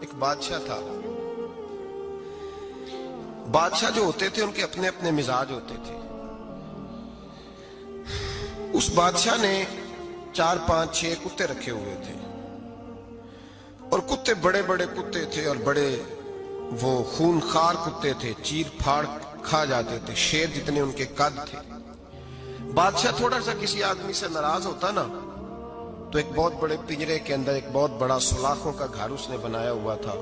ایک بادشاہ تھا. بادشاہ جو ہوتے تھے ان کے اپنے اپنے مزاج ہوتے تھے. اس بادشاہ نے 4 5 6 کتے رکھے ہوئے تھے اور کتے بڑے بڑے کتے تھے اور بڑے وہ خونخوار کتے تھے, چیر پھاڑ کھا جاتے تھے, شیر جتنے ان کے قد تھے. بادشاہ تھوڑا سا کسی آدمی سے ناراض ہوتا نا تو ایک بہت بڑے پنجرے کے اندر ایک بہت بڑا سلاخوں کا گھر اس نے بنایا ہوا تھا,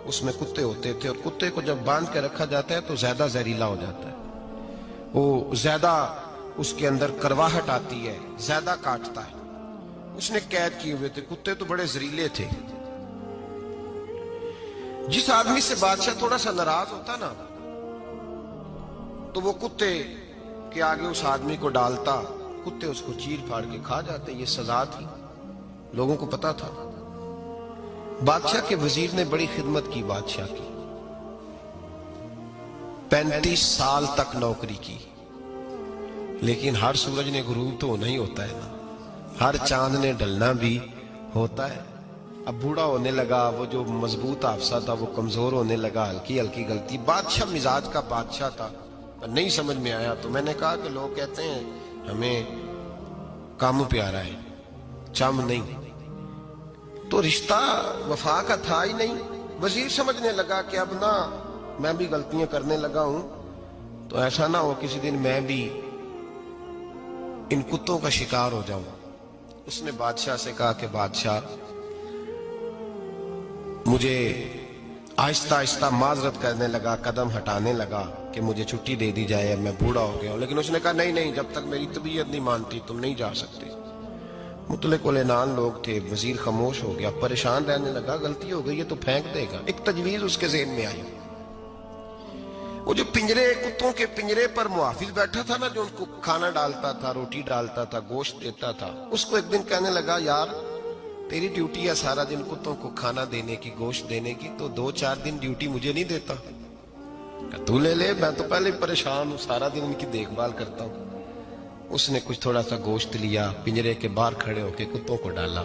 اس میں کتے ہوتے تھے اور کتے کو جب باندھ کے رکھا جاتا ہے تو زیادہ زہریلا ہو جاتا ہے, وہ زیادہ اس کے اندر کرواہٹ آتی ہے, زیادہ کاٹتا ہے. اس نے قید کیے ہوئے تھے. کتے تو بڑے زہریلے تھے. جس آدمی سے بادشاہ تھوڑا سا ناراض ہوتا نا تو وہ کتے کے آگے اس آدمی کو ڈالتا, کتے اس کو چیر پھاڑ کے کھا جاتے. یہ سزا تھی, لوگوں کو پتا تھا. بادشاہ کے وزیر نے بڑی خدمت کی بادشاہ کی, 35 سال تک نوکری کی. لیکن ہر سورج نے غروب تو ہونا ہی ہوتا ہے نا, ہر چاند نے ڈلنا بھی ہوتا ہے. اب بوڑھا ہونے لگا, وہ جو مضبوط حافظہ تھا وہ کمزور ہونے لگا, ہلکی ہلکی غلطی. بادشاہ مزاج کا بادشاہ تھا, نہیں سمجھ میں آیا تو میں نے کہا کہ لوگ کہتے ہیں ہمیں کام پیارا ہے, چم نہیں. تو رشتہ وفا کا تھا ہی نہیں. وزیر سمجھنے لگا کہ اب نہ میں بھی غلطیاں کرنے لگا ہوں تو ایسا نہ ہو کسی دن میں بھی ان کتوں کا شکار ہو جاؤں. اس نے بادشاہ سے کہا کہ بادشاہ مجھے آہستہ آہستہ معذرت کرنے لگا, قدم ہٹانے لگا کہ مجھے چھٹی دے دی جائے, میں بوڑھا ہو گیا ہوں. لیکن اس نے کہا نہیں نہیں, جب تک میری طبیعت نہیں مانتی تم نہیں جا سکتے. مطلق العنان لوگ تھے. وزیر خاموش ہو گیا, پریشان رہنے لگا, غلطی ہو گئی یہ تو پھینک دے گا. ایک تجویز اس کے ذہن میں آئی. وہ جو پنجرے, کتوں کے پنجرے پر محافظ بیٹھا تھا نا, جو ان کو کھانا ڈالتا تھا, روٹی ڈالتا تھا, گوشت دیتا تھا, اس کو ایک دن کہنے لگا یار تیری ڈیوٹی ہے سارا دن کتوں کو کھانا دینے کی, گوشت دینے کی, تو 2 4 دن ڈیوٹی مجھے نہیں دیتا؟ تو لے لے, میں تو پہلے پریشان ہوں, سارا دن ان کی دیکھ بھال کرتا ہوں. اس نے کچھ تھوڑا سا گوشت لیا, پنجرے کے باہر کھڑے ہو کے کتوں کو ڈالا.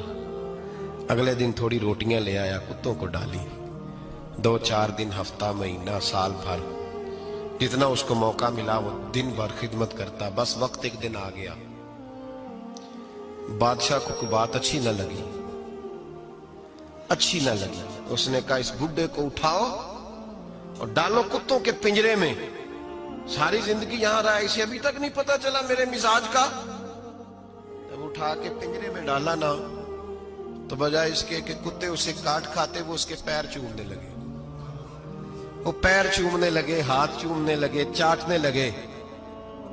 اگلے دن تھوڑی روٹیاں لے آیا, کتوں کو ڈالی. 2 4 دن, ہفتہ, مہینہ, سال بھر, جتنا اس کو موقع ملا وہ دن بھر خدمت کرتا. بس وقت ایک دن آ گیا, بادشاہ کو کوئی بات اچھی نہ لگی. اس نے کہا اس بڈھے کو اٹھاؤ اور ڈالو کتوں کے پنجرے میں. ساری زندگی یہاں رہا, اسے ابھی تک نہیں پتا چلا میرے مزاج کا. جب اٹھا کے پنجرے میں ڈالا نا تو بجائے اس کے کہ کتے اسے کاٹ کھاتے, وہ اس کے پیر چومنے لگے. وہ پیر چومنے لگے, ہاتھ چومنے لگے, چاٹنے لگے.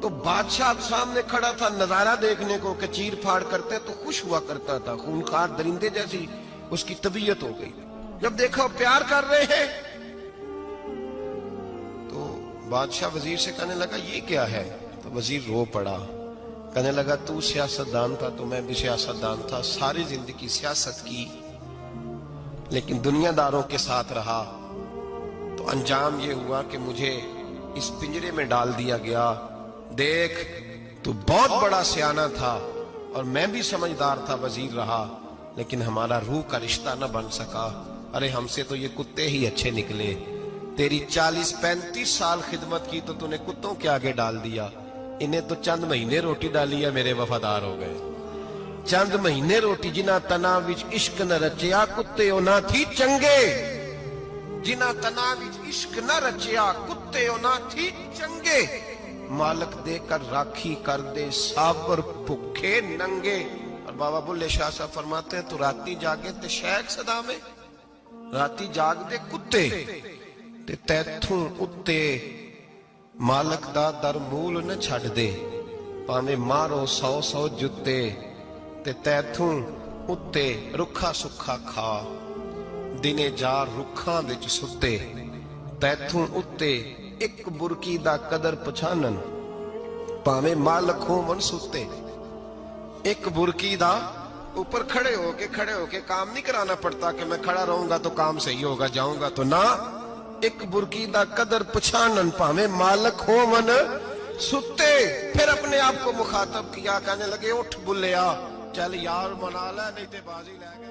تو بادشاہ اب سامنے کھڑا تھا نظارہ دیکھنے کو کہ چیر پھاڑ کرتے تو خوش ہوا کرتا تھا, خونخوار درندے جیسی اس کی طبیعت ہو گئی. جب دیکھا پیار کر رہے ہیں تو بادشاہ وزیر سے کہنے لگا یہ کیا ہے؟ تو وزیر رو پڑا, کہنے لگا تو سیاستدان تھا تو میں بھی سیاستدان تھا, ساری زندگی سیاست کی لیکن دنیا داروں کے ساتھ رہا, تو انجام یہ ہوا کہ مجھے اس پنجرے میں ڈال دیا گیا. دیکھ تو بہت بڑا سیانہ تھا اور میں بھی سمجھدار تھا, وزیر رہا, لیکن ہمارا روح کا رشتہ نہ بن سکا. ارے ہم سے تو یہ کتے ہی اچھے نکلے. تیری 40 35 سال خدمت کی تو نے کتوں کے آگے ڈال دیا. انہیں تو چند مہینے روٹی ڈالی ہے, میرے وفادار ہو گئے. چند مہینے روٹی, جنہ تنا وچ عشق نہ رچیا کتے نہ تھی چنگے. جنہ تنا وچ عشق نہ رچیا کتے نہ تھی چنگے. مالک دے کر راکھی کر دے سابر بھکھے ننگے. اور بابا بلے شاہ صاحب فرماتے ہیں تو راتی جاگے تے شیخ صدا میں, راتی جاگ دے کتے تے تیتھوں اتے مالک دا در مول نہ چھڑ دے. پاویں مارو 100 جتے تے تیتھوں اتے رکھا سکھا کھا. دنے جار رکھاں وچ ستے تیتھوں اتے ایک برکی دا قدر پچھانن. پاویں مالک ہو من ستے, ایک برکی دا اوپر کھڑے ہو کے کام نہیں کرانا پڑتا کہ میں کھڑا رہوں گا تو کام صحیح ہوگا, جاؤں گا تو نہ. ایک برکی دا قدر پچھانن پاویں مالک ہو من ستے. پھر اپنے آپ کو مخاطب کیا, کہنے لگے اٹھ بلیا چل یار منا لے نہیں تے بازی لے گئے.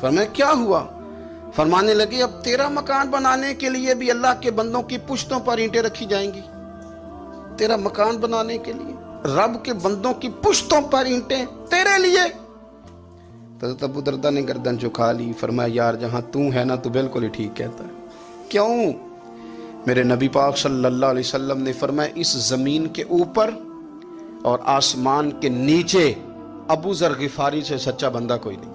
فرمایا کیا ہوا؟ فرمانے لگے اب تیرا مکان بنانے کے لیے بھی اللہ کے بندوں کی پشتوں پر اینٹیں رکھی جائیں گی. تیرا مکان بنانے کے لیے رب کے بندوں کی پشتوں پر اینٹیں تیرے لیے. حضرت ابو دردہ نے گردن جھکا لی. فرمایا یار جہاں تو ہے نا تو بالکل ہی ٹھیک کہتا ہے. کیوں؟ میرے نبی پاک صلی اللہ علیہ وسلم نے فرمایا اس زمین کے اوپر اور آسمان کے نیچے ابو ذر غفاری سے سچا بندہ کوئی نہیں,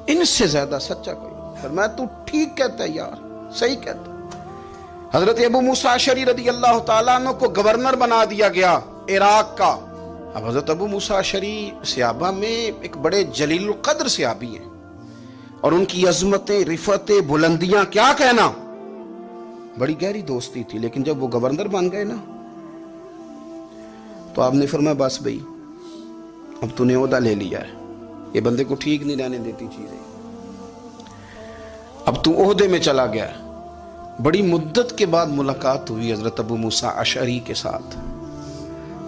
ان سے زیادہ سچا کوئی نہیں. فرمایا تو ٹھیک کہتا ہے یار, صحیح کہتا ہے. حضرت ابو موسیٰ اشعری رضی اللہ تعالیٰ عنہ کو گورنر بنا دیا گیا عراق کا. اب حضرت ابو موسیٰ اشعری صحابہ میں ایک بڑے جلیل القدر صحابی ہیں, اور ان کی عظمتیں, رفتیں, بلندیاں کیا کہنا, بڑی گہری دوستی تھی. لیکن جب وہ گورنر بن گئے نا تو آپ نے فرمایا بس بھئی اب تو نے عہدہ لے لیا ہے, یہ بندے کو ٹھیک نہیں رہنے دیتی چیزیں, اب تو عہدے میں چلا گیا ہے. بڑی مدت کے بعد ملاقات ہوئی حضرت ابو موسیٰ اشعری کے ساتھ.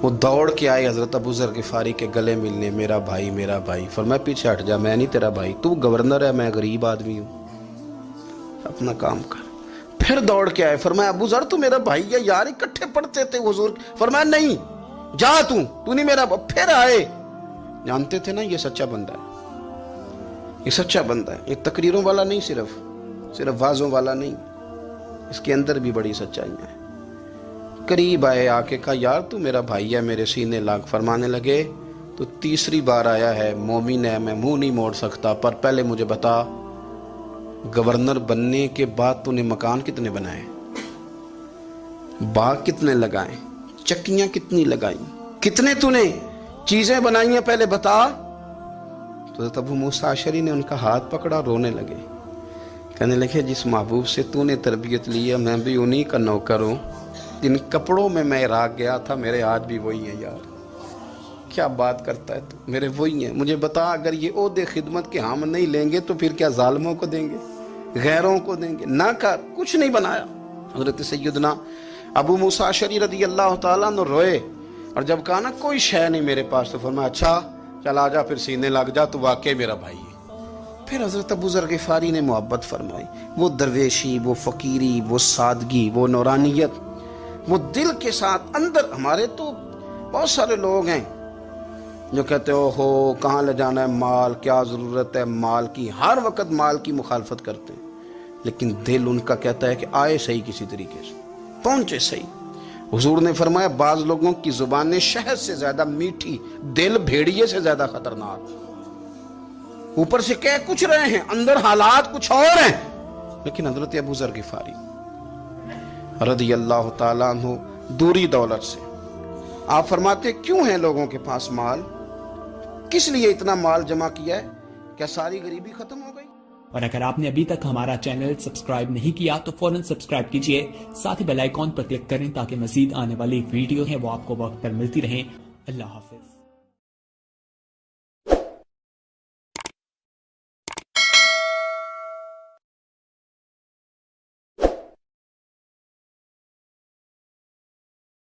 وہ دوڑ کے آئے حضرت ابو ذر غفاری کے گلے ملنے, میرا بھائی میرا بھائی. فرمایا پیچھے ہٹ جا, میں نہیں تیرا بھائی, تو گورنر ہے, میں غریب آدمی ہوں, اپنا کام کر. پھر دوڑ کے آئے. فرمایا ابو ذر تو میرا بھائی ہے یار, اکٹھے پڑھتے تھے حضور. فرمایا نہیں, جا تو نہیں میرا. پھر آئے. جانتے تھے نا یہ سچا بندہ ہے, یہ سچا بندہ ہے, یہ تقریروں والا نہیں, صرف وعظوں والا نہیں, اس کے اندر بھی بڑی سچائیاں ہیں. قریب آئے, آ کے کہا یار تو میرا بھائی ہے, میرے سینے لاگ. فرمانے لگے تو تیسری بار آیا ہے, مومن ہے, میں منہ نہیں موڑ سکتا, پر پہلے مجھے بتا گورنر بننے کے بعد تو نے مکان کتنے بنائے, باغ کتنے لگائے, چکیاں کتنی لگائیں, کتنے تو نے چیزیں بنائی ہیں, پہلے بتا. تو حضرت ابو موسیٰ اشعری نے ان کا ہاتھ پکڑا, رونے لگے. کہنے لگے جس محبوب سے تو نے تربیت لی ہے میں بھی انہی کا نوکر ہوں, جن کپڑوں میں میں عراق گیا تھا میرے آج بھی وہی ہیں. یار کیا بات کرتا ہے تو, میرے وہی ہیں. مجھے بتا اگر یہ عہدے خدمت کے ہم نہیں لیں گے تو پھر کیا ظالموں کو دیں گے, غیروں کو دیں گے؟ نہ کر, کچھ نہیں بنایا. حضرت سیدنا ابو موسیٰ اشعری رضی اللہ تعالیٰ عنہ روئے, اور جب کہا نا کوئی شے نہیں میرے پاس, تو فرمایا اچھا چل آ جا, پھر سینے لگ جا, تو واقعی میرا بھائی ہے. پھر حضرت ابو ذر غفاری نے محبت فرمائی. وہ درویشی, وہ فقیری, وہ سادگی, وہ نورانیت, وہ دل کے ساتھ اندر. ہمارے تو بہت سارے لوگ ہیں جو کہتے ہو کہاں لے جانا ہے مال, کیا ضرورت ہے مال کی, ہر وقت مال کی مخالفت کرتے ہیں. لیکن دل ان کا کہتا ہے کہ آئے صحیح, کسی طریقے سے پہنچے صحیح. حضور نے فرمایا بعض لوگوں کی زبانیں شہد سے زیادہ میٹھی, دل بھیڑیے سے زیادہ خطرناک. اوپر سے کہہ کچھ رہے ہیں, اندر حالات کچھ اور ہیں. لیکن حضرت ابو ذر غفاری رضی اللہ تعالیٰ عنہ دوری دولت سے, آپ فرماتے کیوں ہیں لوگوں کے پاس مال, کس لیے اتنا مال جمع کیا ہے, کیا ساری غریبی ختم ہو گئی؟ اور اگر آپ نے ابھی تک ہمارا چینل سبسکرائب نہیں کیا تو فوراً سبسکرائب کیجئے, ساتھ ہی بیل آئیکن پر کلک کریں تاکہ مزید آنے والی ویڈیو ہیں وہ آپ کو وقت پر ملتی رہیں. اللہ حافظ.